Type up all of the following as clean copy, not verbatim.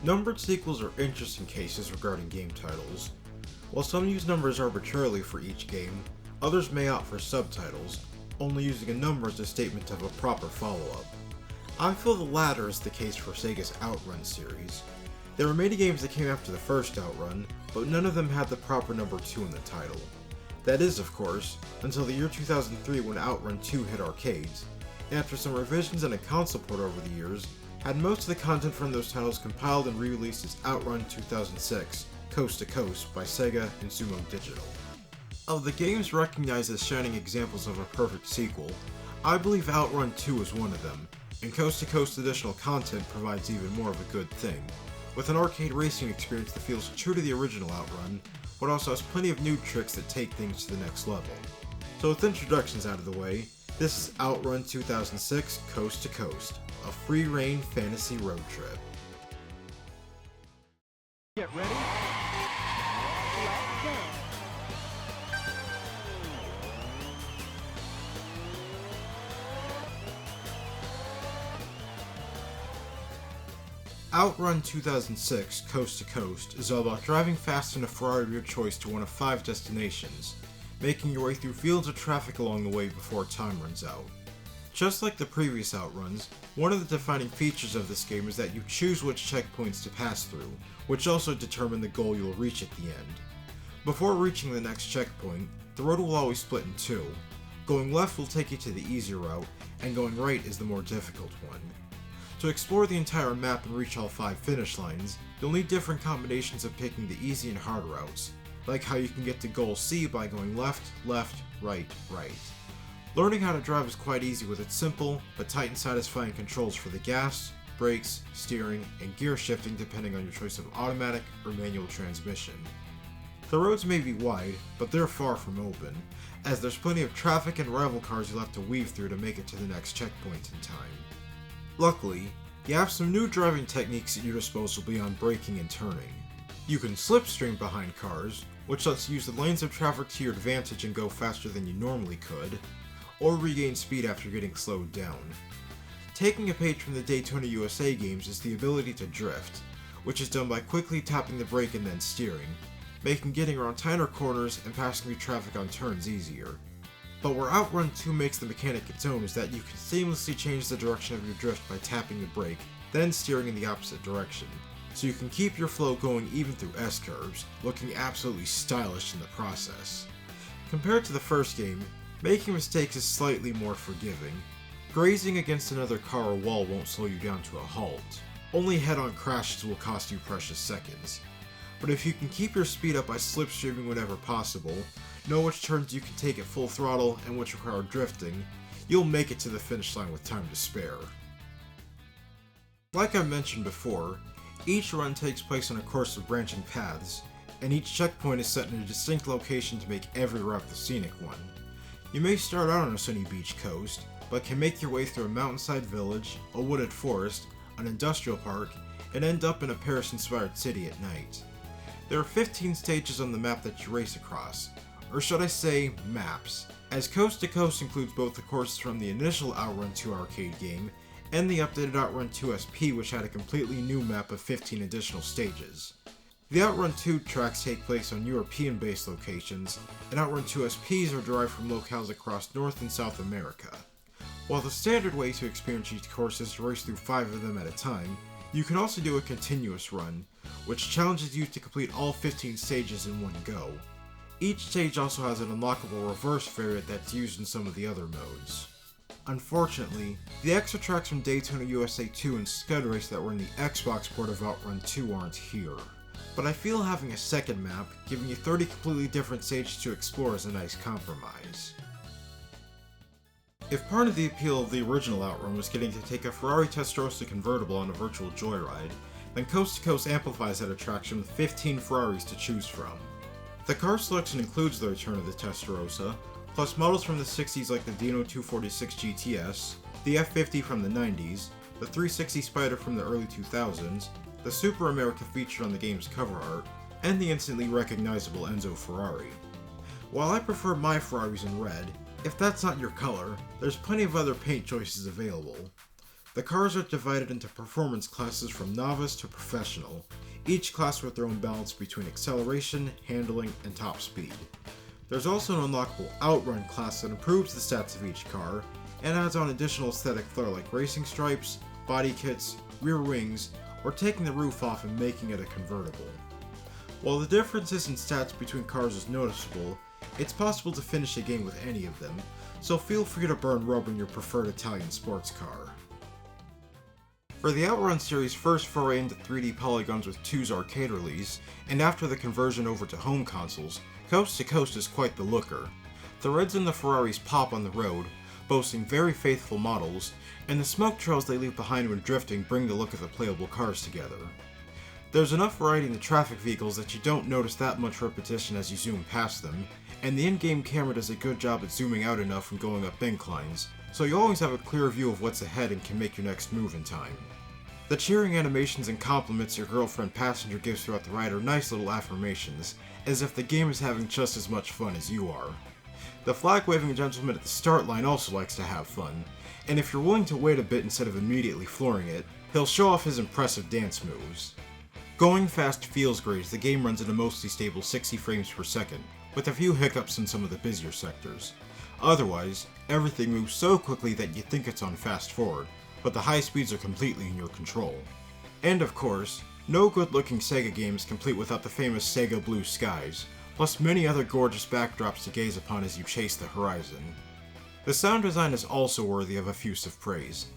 Numbered sequels are interesting cases regarding game titles. While some use numbers arbitrarily for each game, others may opt for subtitles, only using a number as a statement of a proper follow-up. I feel the latter is the case for Sega's OutRun series. There were many games that came after the first OutRun, but none of them had the proper number 2 in the title. That is, of course, until the year 2003 when OutRun 2 hit arcades, and after some revisions and a console port over the years, had most of the content from those titles compiled and re-released as OutRun 2006, Coast to Coast by Sega and Sumo Digital. Of the games recognized as shining examples of a perfect sequel, I believe OutRun 2 is one of them, and Coast to Coast additional content provides even more of a good thing, with an arcade racing experience that feels true to the original OutRun, but also has plenty of new tricks that take things to the next level. So with introductions out of the way, this is OutRun 2006 Coast to Coast, a free reign fantasy road trip. Get ready. Let's go. OutRun 2006 Coast to Coast is all about driving fast in a Ferrari of your choice to one of 5 destinations, making your way through fields of traffic along the way before time runs out. Just like the previous OutRuns, one of the defining features of this game is that you choose which checkpoints to pass through, which also determine the goal you'll reach at the end. Before reaching the next checkpoint, the road will always split in 2. Going left will take you to the easier route, and going right is the more difficult one. To explore the entire map and reach all 5 finish lines, you'll need different combinations of picking the easy and hard routes, like how you can get to goal C by going left, left, right, right. Learning how to drive is quite easy with its simple, but tight and satisfying controls for the gas, brakes, steering, and gear shifting depending on your choice of automatic or manual transmission. The roads may be wide, but they're far from open, as there's plenty of traffic and rival cars you'll have to weave through to make it to the next checkpoint in time. Luckily, you have some new driving techniques at your disposal beyond braking and turning. You can slipstream behind cars, which lets you use the lanes of traffic to your advantage and go faster than you normally could, or regain speed after getting slowed down. Taking a page from the Daytona USA games is the ability to drift, which is done by quickly tapping the brake and then steering, making getting around tighter corners and passing through traffic on turns easier. But where OutRun 2 makes the mechanic its own is that you can seamlessly change the direction of your drift by tapping the brake, then steering in the opposite direction, so you can keep your flow going even through S-curves, looking absolutely stylish in the process. Compared to the first game, making mistakes is slightly more forgiving. Grazing against another car or wall won't slow you down to a halt. Only head-on crashes will cost you precious seconds. But if you can keep your speed up by slipstreaming whenever possible, know which turns you can take at full throttle and which require drifting, you'll make it to the finish line with time to spare. Like I mentioned before, each run takes place on a course of branching paths, and each checkpoint is set in a distinct location to make every route the scenic one. You may start out on a sunny beach coast, but can make your way through a mountainside village, a wooded forest, an industrial park, and end up in a Paris-inspired city at night. There are 15 stages on the map that you race across, or should I say, maps, as Coast to Coast includes both the courses from the initial OutRun 2 arcade game, and the updated OutRun 2 SP, which had a completely new map of 15 additional stages. The OutRun 2 tracks take place on European-based locations, and OutRun 2 SPs are derived from locales across North and South America. While the standard way to experience each course is to race through 5 of them at a time, you can also do a continuous run, which challenges you to complete all 15 stages in one go. Each stage also has an unlockable reverse variant that's used in some of the other modes. Unfortunately, the extra tracks from Daytona USA 2 and Scud Race that were in the Xbox port of OutRun 2 aren't here. But I feel having a second map, giving you 30 completely different stages to explore is a nice compromise. If part of the appeal of the original OutRun was getting to take a Ferrari Testarossa convertible on a virtual joyride, then Coast to Coast amplifies that attraction with 15 Ferraris to choose from. The car selection includes the return of the Testarossa, plus models from the 60s like the Dino 246 GTS, the F50 from the 90s, the 360 Spider from the early 2000s, the Super America featured on the game's cover art, and the instantly recognizable Enzo Ferrari. While I prefer my Ferraris in red, if that's not your color, there's plenty of other paint choices available. The cars are divided into performance classes from novice to professional, each class with their own balance between acceleration, handling, and top speed. There's also an unlockable OutRun class that improves the stats of each car, and adds on additional aesthetic flair like racing stripes, body kits, rear wings, or taking the roof off and making it a convertible. While the differences in stats between cars is noticeable, it's possible to finish a game with any of them, so feel free to burn rubber in your preferred Italian sports car. For the OutRun series' first foray into 3D polygons with 2's arcade release, and after the conversion over to home consoles, Coast to Coast is quite the looker. The Reds and the Ferraris pop on the road, boasting very faithful models, and the smoke trails they leave behind when drifting bring the look of the playable cars together. There's enough variety in the traffic vehicles that you don't notice that much repetition as you zoom past them, and the in-game camera does a good job at zooming out enough when going up inclines, so you always have a clear view of what's ahead and can make your next move in time. The cheering animations and compliments your girlfriend passenger gives throughout the ride are nice little affirmations, as if the game is having just as much fun as you are. The flag-waving gentleman at the start line also likes to have fun, and if you're willing to wait a bit instead of immediately flooring it, he'll show off his impressive dance moves. Going fast feels great as the game runs at a mostly stable 60 frames per second, with a few hiccups in some of the busier sectors. Otherwise, everything moves so quickly that you think it's on fast forward, but the high speeds are completely in your control. And of course, no good-looking Sega game is complete without the famous Sega Blue Skies, plus many other gorgeous backdrops to gaze upon as you chase the horizon. The sound design is also worthy of effusive praise.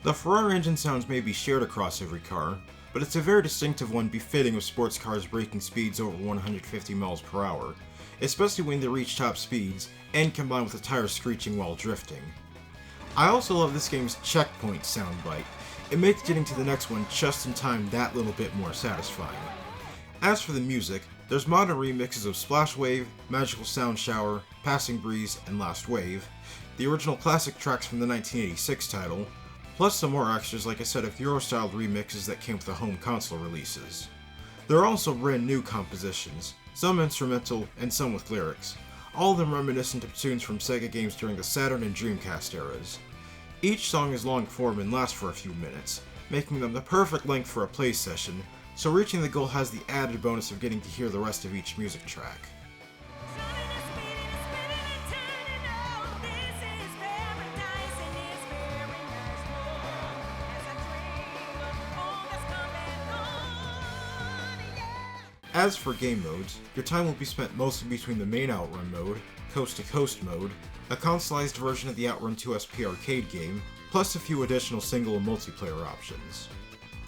The Ferrari engine sounds may be shared across every car, but it's a very distinctive one befitting of sports cars breaking speeds over 150 miles per hour, especially when they reach top speeds, and combined with the tires screeching while drifting. I also love this game's checkpoint soundbite. It makes getting to the next one just in time that little bit more satisfying. As for the music, there's modern remixes of Splash Wave, Magical Sound Shower, Passing Breeze, and Last Wave, the original classic tracks from the 1986 title, plus some more extras like a set of Euro-styled remixes that came with the home console releases. There are also brand new compositions, some instrumental and some with lyrics, all of them reminiscent of tunes from Sega games during the Saturn and Dreamcast eras. Each song is long form and lasts for a few minutes, making them the perfect length for a play session, so reaching the goal has the added bonus of getting to hear the rest of each music track. As for game modes, your time will be spent mostly between the main OutRun mode, Coast to Coast mode, a consoleized version of the OutRun 2 SP arcade game, plus a few additional single and multiplayer options.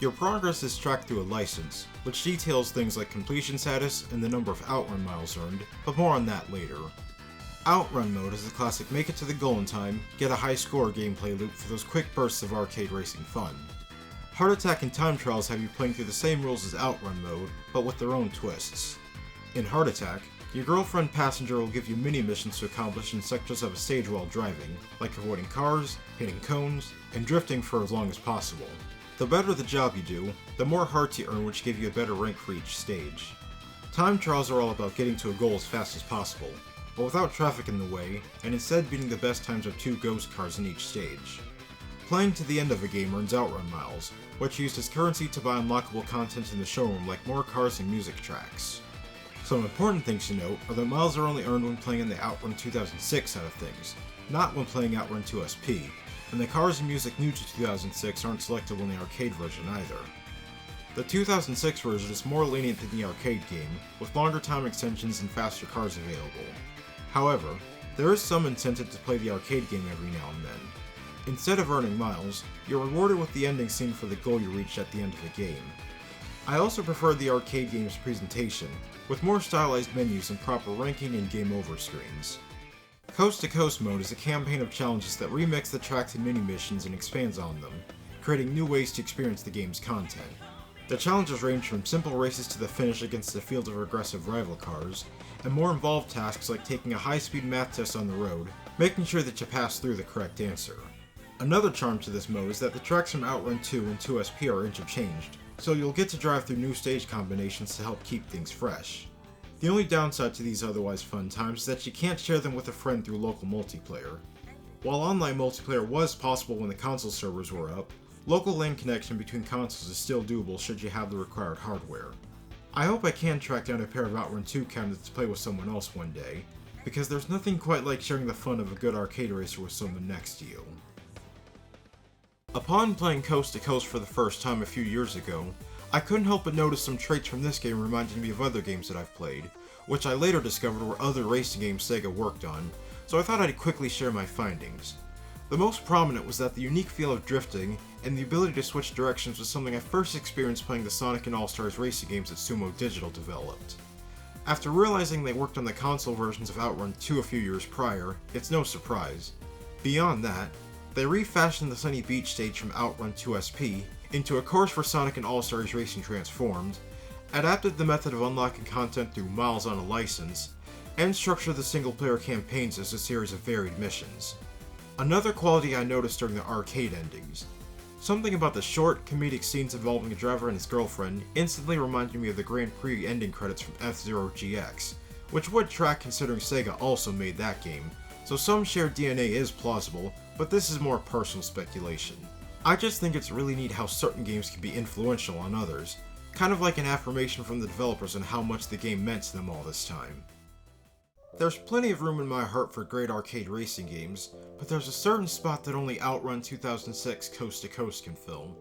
Your progress is tracked through a license, which details things like completion status and the number of OutRun miles earned, but more on that later. OutRun mode is the classic make it to the goal in time, get a high score gameplay loop for those quick bursts of arcade racing fun. Heart Attack and Time Trials have you playing through the same rules as OutRun mode, but with their own twists. In Heart Attack, your girlfriend passenger will give you mini-missions to accomplish in sectors of a stage while driving, like avoiding cars, hitting cones, and drifting for as long as possible. The better the job you do, the more hearts you earn, which give you a better rank for each stage. Time Trials are all about getting to a goal as fast as possible, but without traffic in the way, and instead beating the best times of 2 ghost cars in each stage. Playing to the end of a game earns OutRun miles, which are used as currency to buy unlockable content in the showroom like more cars and music tracks. Some important things to note are that miles are only earned when playing in the OutRun 2006 side of things, not when playing OutRun 2 SP, and the cars and music new to 2006 aren't selectable in the arcade version either. The 2006 version is more lenient than the arcade game, with longer time extensions and faster cars available. However, there is some incentive to play the arcade game every now and then. Instead of earning miles, you're rewarded with the ending scene for the goal you reached at the end of the game. I also prefer the arcade game's presentation, with more stylized menus and proper ranking and game over screens. Coast to Coast mode is a campaign of challenges that remix the tracks and mini-missions and expands on them, creating new ways to experience the game's content. The challenges range from simple races to the finish against a field of aggressive rival cars, and more involved tasks like taking a high-speed math test on the road, making sure that you pass through the correct answer. Another charm to this mode is that the tracks from OutRun 2 and 2SP are interchanged, so you'll get to drive through new stage combinations to help keep things fresh. The only downside to these otherwise fun times is that you can't share them with a friend through local multiplayer. While online multiplayer was possible when the console servers were up, local LAN connection between consoles is still doable should you have the required hardware. I hope I can track down a pair of OutRun 2 cabinets to play with someone else one day, because there's nothing quite like sharing the fun of a good arcade racer with someone next to you. Upon playing Coast to Coast for the first time a few years ago, I couldn't help but notice some traits from this game reminding me of other games that I've played, which I later discovered were other racing games Sega worked on, so I thought I'd quickly share my findings. The most prominent was that the unique feel of drifting and the ability to switch directions was something I first experienced playing the Sonic and All-Stars racing games that Sumo Digital developed. After realizing they worked on the console versions of OutRun 2 a few years prior, it's no surprise. Beyond that, they refashioned the Sunny Beach stage from OutRun 2 SP into a course for Sonic and All-Stars Racing Transformed, adapted the method of unlocking content through Miles on a License, and structured the single-player campaigns as a series of varied missions. Another quality I noticed during the arcade endings. Something about the short, comedic scenes involving a driver and his girlfriend instantly reminded me of the Grand Prix ending credits from F-Zero GX, which would track considering Sega also made that game, so some shared DNA is plausible, but this is more personal speculation. I just think it's really neat how certain games can be influential on others, kind of like an affirmation from the developers on how much the game meant to them all this time. There's plenty of room in my heart for great arcade racing games, but there's a certain spot that only OutRun 2006 Coast to Coast can fill.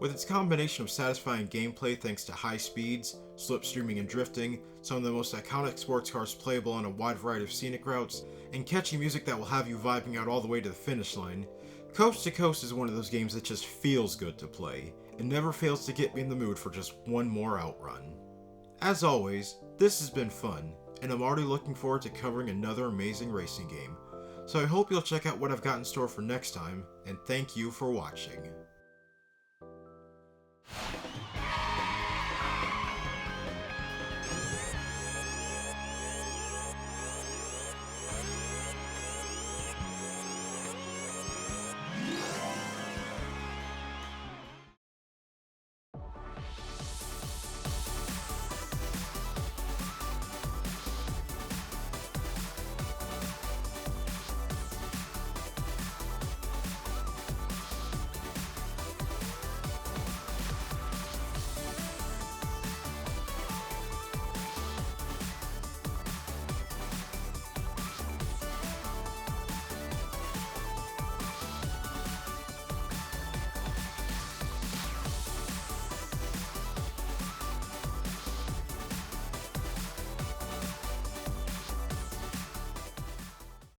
With its combination of satisfying gameplay thanks to high speeds, slipstreaming and drifting, some of the most iconic sports cars playable on a wide variety of scenic routes, and catchy music that will have you vibing out all the way to the finish line, Coast to Coast is one of those games that just feels good to play, and never fails to get me in the mood for just one more OutRun. As always, this has been fun, and I'm already looking forward to covering another amazing racing game, so I hope you'll check out what I've got in store for next time, and thank you for watching.